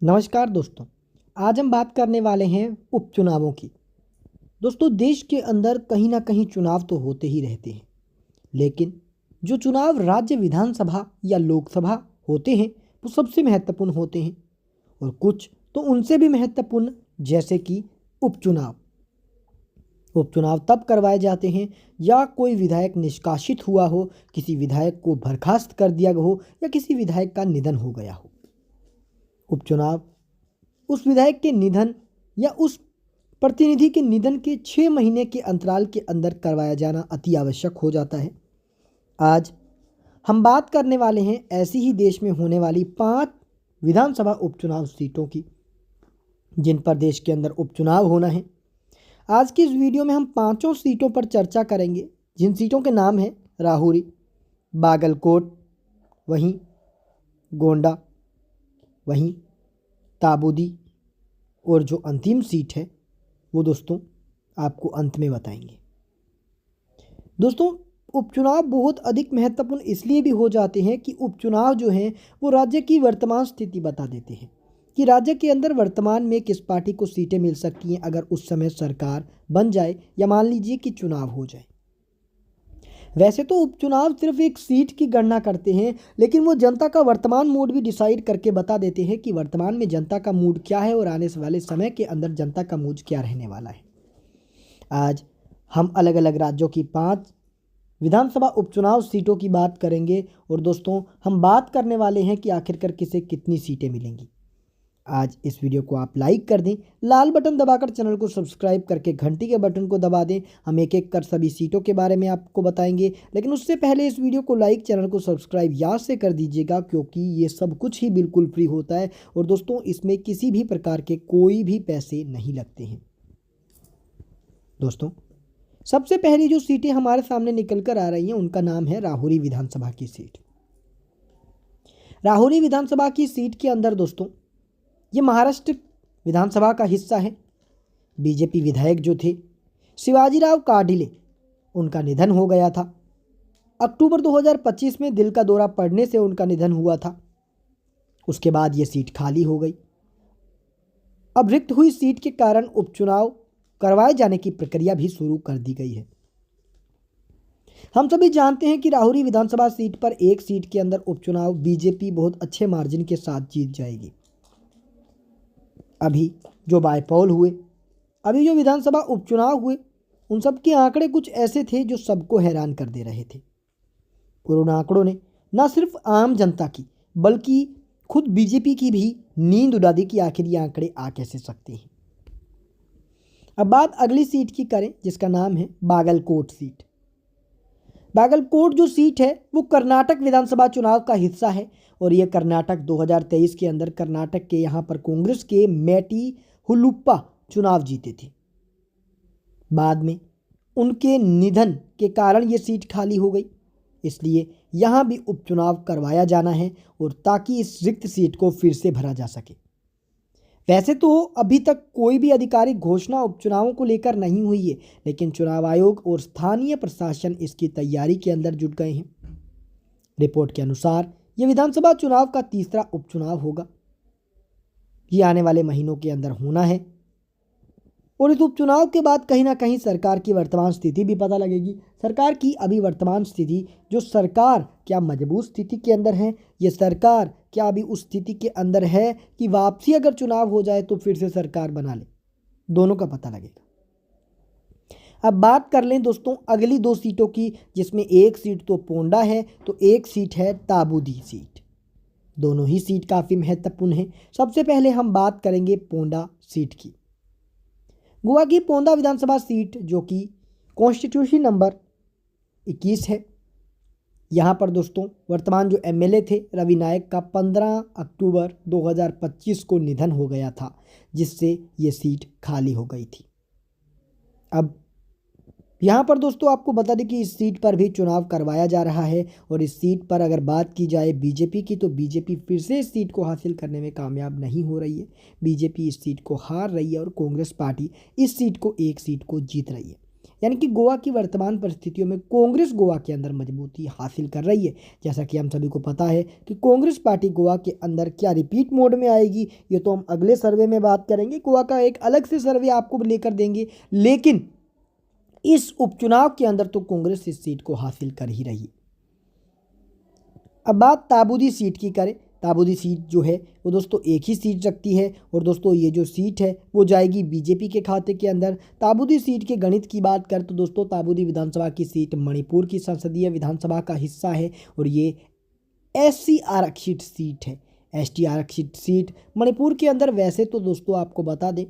नमस्कार दोस्तों। आज हम बात करने वाले हैं उपचुनावों की। दोस्तों, देश के अंदर कहीं ना कहीं चुनाव तो होते ही रहते हैं, लेकिन जो चुनाव राज्य विधानसभा या लोकसभा होते हैं वो सबसे महत्वपूर्ण होते हैं, और कुछ तो उनसे भी महत्वपूर्ण, जैसे कि उपचुनाव। उपचुनाव तब करवाए जाते हैं या कोई विधायक निष्कासित हुआ हो, किसी विधायक को बर्खास्त कर दिया हो या किसी विधायक का निधन हो गया हो। उपचुनाव उस विधायक के निधन या उस प्रतिनिधि के निधन के 6 महीने के अंतराल के अंदर करवाया जाना अति आवश्यक हो जाता है। आज हम बात करने वाले हैं ऐसी ही देश में होने वाली 5 विधानसभा उपचुनाव सीटों की, जिन पर देश के अंदर उपचुनाव होना है। आज की इस वीडियो में हम 5 सीटों पर चर्चा करेंगे, जिन सीटों के नाम हैं राहुरी, बागलकोट, वहीं गोंडा, वहीं ताबूदी, और जो अंतिम सीट है वो दोस्तों आपको अंत में बताएंगे। दोस्तों, उपचुनाव बहुत अधिक महत्वपूर्ण इसलिए भी हो जाते हैं कि उपचुनाव जो हैं वो राज्य की वर्तमान स्थिति बता देते हैं कि राज्य के अंदर वर्तमान में किस पार्टी को सीटें मिल सकती हैं अगर उस समय सरकार बन जाए या मान लीजिए कि चुनाव हो जाए। वैसे तो उपचुनाव सिर्फ एक सीट की गणना करते हैं, लेकिन वो जनता का वर्तमान मूड भी डिसाइड करके बता देते हैं कि वर्तमान में जनता का मूड क्या है और आने वाले समय के अंदर जनता का मूड क्या रहने वाला है। आज हम अलग अलग राज्यों की 5 विधानसभा उपचुनाव सीटों की बात करेंगे, और दोस्तों हम बात करने वाले हैं कि आखिरकार किसे कितनी सीटें मिलेंगी। आज इस वीडियो को आप लाइक कर दें, लाल बटन दबाकर चैनल को सब्सक्राइब करके घंटी के बटन को दबा दें। हम एक एक कर सभी सीटों के बारे में आपको बताएंगे, लेकिन उससे पहले इस वीडियो को लाइक, चैनल को सब्सक्राइब याद से कर दीजिएगा, क्योंकि ये सब कुछ ही बिल्कुल फ्री होता है और दोस्तों इसमें किसी भी प्रकार के कोई भी पैसे नहीं लगते हैं। दोस्तों, सबसे पहली जो सीटें हमारे सामने निकल कर आ रही हैं उनका नाम है राहुरी विधानसभा की सीट। राहुरी विधानसभा की सीट के अंदर दोस्तों ये महाराष्ट्र विधानसभा का हिस्सा है। बीजेपी विधायक जो थे शिवाजीराव काडिले, उनका निधन हो गया था। अक्टूबर 2025 में दिल का दौरा पड़ने से उनका निधन हुआ था। उसके बाद ये सीट खाली हो गई। अब रिक्त हुई सीट के कारण उपचुनाव करवाए जाने की प्रक्रिया भी शुरू कर दी गई है। हम सभी जानते हैं कि राहुरी विधानसभा सीट पर एक सीट के अंदर उपचुनाव बीजेपी बहुत अच्छे मार्जिन के साथ जीत जाएगी। अभी जो बायपोल हुए, अभी जो विधानसभा उपचुनाव हुए, उन सब के आंकड़े कुछ ऐसे थे जो सबको हैरान कर दे रहे थे, और उन आंकड़ों ने न सिर्फ आम जनता की बल्कि खुद बीजेपी की भी नींद उड़ा दी कि आखिर ये आंकड़े आ कैसे सकते हैं। अब बात अगली सीट की करें, जिसका नाम है बागलकोट सीट। बागलकोट जो सीट है वो कर्नाटक विधानसभा चुनाव का हिस्सा है, और यह कर्नाटक 2023 के अंदर कर्नाटक के यहाँ पर कांग्रेस के मैटी हुलुप्पा चुनाव जीते थे। बाद में उनके निधन के कारण ये सीट खाली हो गई, इसलिए यहाँ भी उपचुनाव करवाया जाना है, और ताकि इस रिक्त सीट को फिर से भरा जा सके। वैसे तो अभी तक कोई भी आधिकारिक घोषणा उपचुनावों को लेकर नहीं हुई है, लेकिन चुनाव आयोग और स्थानीय प्रशासन इसकी तैयारी के अंदर जुट गए हैं। रिपोर्ट के अनुसार यह विधानसभा चुनाव का तीसरा उपचुनाव होगा। ये आने वाले महीनों के अंदर होना है, और इस उपचुनाव के बाद कहीं ना कहीं सरकार की वर्तमान स्थिति भी पता लगेगी। सरकार की अभी वर्तमान स्थिति, जो सरकार क्या मजबूत स्थिति के अंदर है, ये सरकार क्या अभी उस स्थिति के अंदर है कि वापसी अगर चुनाव हो जाए तो फिर से सरकार बना ले, दोनों का पता लगेगा। अब बात कर लें दोस्तों अगली 2 सीटों की, जिसमें एक सीट तो पोंडा है तो एक सीट है ताबूदी सीट। दोनों ही सीट काफ़ी महत्वपूर्ण है। सबसे पहले हम बात करेंगे पोंडा सीट की। गोवा की पोंडा विधानसभा सीट, जो कि कॉन्स्टिट्यूशन नंबर 21 है, यहाँ पर दोस्तों वर्तमान जो एमएलए थे रवि नायक का 15 अक्टूबर 2025 को निधन हो गया था, जिससे ये सीट खाली हो गई थी। अब यहाँ पर दोस्तों आपको बता दें कि इस सीट पर भी चुनाव करवाया जा रहा है, और इस सीट पर अगर बात की जाए बीजेपी की, तो बीजेपी फिर से इस सीट को हासिल करने में कामयाब नहीं हो रही है। बीजेपी इस सीट को हार रही है और कांग्रेस पार्टी इस सीट को एक सीट को जीत रही है। यानी कि गोवा की वर्तमान परिस्थितियों में कांग्रेस गोवा के अंदर मजबूती हासिल कर रही है। जैसा कि हम सभी को पता है कि कांग्रेस पार्टी गोवा के अंदर क्या रिपीट मोड में आएगी, ये तो हम अगले सर्वे में बात करेंगे। गोवा का एक अलग से सर्वे आपको लेकर देंगे, लेकिन इस उपचुनाव के अंदर तो कांग्रेस इस सीट को हासिल कर ही रही है। अब बात ताबूदी सीट की करें। ताबूदी सीट जो है वो दोस्तों एक ही सीट रखती है और दोस्तों ये जो सीट है वो जाएगी बीजेपी के खाते के अंदर। ताबूदी सीट के गणित की बात करें तो दोस्तों ताबूदी विधानसभा की सीट मणिपुर की संसदीय विधानसभा का हिस्सा है और ये एससी आरक्षित सीट है। एसटी आरक्षित सीट मणिपुर के अंदर। वैसे तो दोस्तों आपको बता दें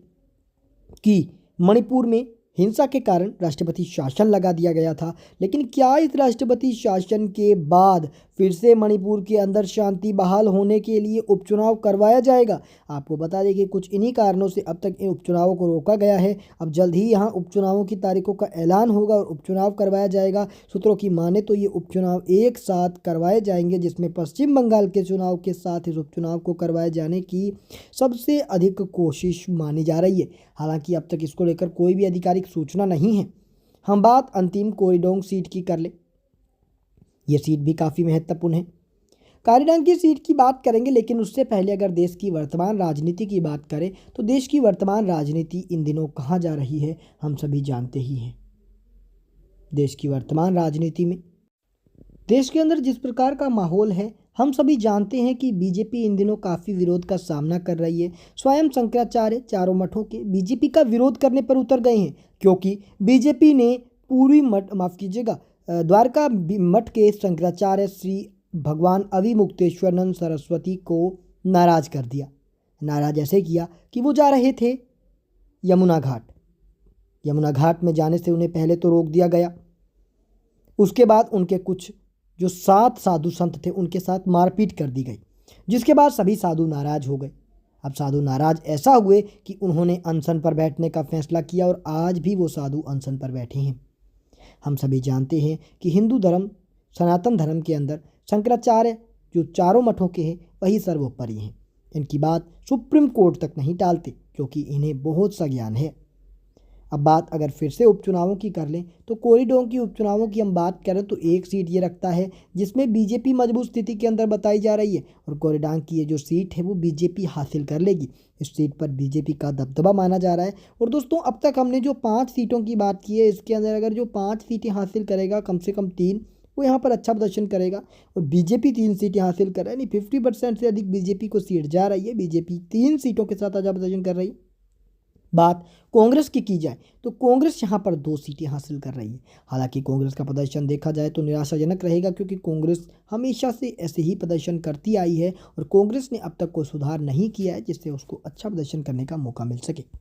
कि मणिपुर में हिंसा के कारण राष्ट्रपति शासन लगा दिया गया था, लेकिन क्या इस राष्ट्रपति शासन के बाद फिर से मणिपुर के अंदर शांति बहाल होने के लिए उपचुनाव करवाया जाएगा? आपको बता दें कि कुछ इन्हीं कारणों से अब तक इन उपचुनावों को रोका गया है। अब जल्द ही यहाँ उपचुनावों की तारीखों का ऐलान होगा और उपचुनाव करवाया जाएगा। सूत्रों की माने तो ये उपचुनाव एक साथ करवाए जाएंगे, जिसमें पश्चिम बंगाल के चुनाव के साथ इस उपचुनाव को करवाए जाने की सबसे अधिक कोशिश मानी जा रही है। हालांकि अब तक इसको लेकर कोई भी आधिकारिक सूचना नहीं है। हम बात अंतिम कोरिडोंग सीट की कर ले। ये सीट भी काफ़ी महत्वपूर्ण है। कोरिडोंग की सीट की बात करेंगे, लेकिन उससे पहले अगर देश की वर्तमान राजनीति की बात करें तो देश की वर्तमान राजनीति इन दिनों कहाँ जा रही है हम सभी जानते ही हैं। देश की वर्तमान राजनीति में देश के अंदर जिस प्रकार का माहौल है हम सभी जानते हैं कि बीजेपी इन दिनों काफ़ी विरोध का सामना कर रही है। स्वयं शंकराचार्य चारों मठों के बीजेपी का विरोध करने पर उतर गए हैं, क्योंकि बीजेपी ने पूरी द्वारका मठ के शंकराचार्य श्री भगवान अविमुक्तेश्वरानंद सरस्वती को नाराज कर दिया। नाराज ऐसे किया कि वो जा रहे थे यमुना घाट। यमुना घाट में जाने से उन्हें पहले तो रोक दिया गया, उसके बाद उनके कुछ जो 7 साधु संत थे उनके साथ मारपीट कर दी गई, जिसके बाद सभी साधु नाराज हो गए। अब साधु नाराज ऐसा हुए कि उन्होंने अनशन पर बैठने का फैसला किया और आज भी वो साधु अनशन पर बैठे हैं। हम सभी जानते हैं कि हिंदू धर्म सनातन धर्म के अंदर शंकराचार्य जो चारों मठों के हैं वही सर्वोपरि हैं। इनकी बात सुप्रीम कोर्ट तक नहीं टालते, क्योंकि इन्हें बहुत सा ज्ञान है। अब बात अगर फिर से उपचुनावों की कर लें तो कोरिडोर की उपचुनावों की हम बात करें तो एक सीट ये रखता है जिसमें बीजेपी मजबूत स्थिति के अंदर बताई जा रही है और कोरिडोर की ये जो सीट है वो बीजेपी हासिल कर लेगी। इस सीट पर बीजेपी का दबदबा माना जा रहा है। और दोस्तों अब तक हमने जो 5 सीटों की बात की है, इसके अंदर अगर जो 5 सीटें हासिल करेगा, कम से कम 3 वो यहाँ पर अच्छा प्रदर्शन करेगा और बीजेपी 3 सीटें हासिल कर रहा है, यानी 50% से अधिक बीजेपी को सीट जा रही है। बीजेपी 3 सीटों के साथ अच्छा प्रदर्शन कर रही है। बात कांग्रेस की जाए तो कांग्रेस यहाँ पर 2 सीटें हासिल कर रही है। हालांकि कांग्रेस का प्रदर्शन देखा जाए तो निराशाजनक रहेगा, क्योंकि कांग्रेस हमेशा से ऐसे ही प्रदर्शन करती आई है और कांग्रेस ने अब तक कोई सुधार नहीं किया है जिससे उसको अच्छा प्रदर्शन करने का मौका मिल सके।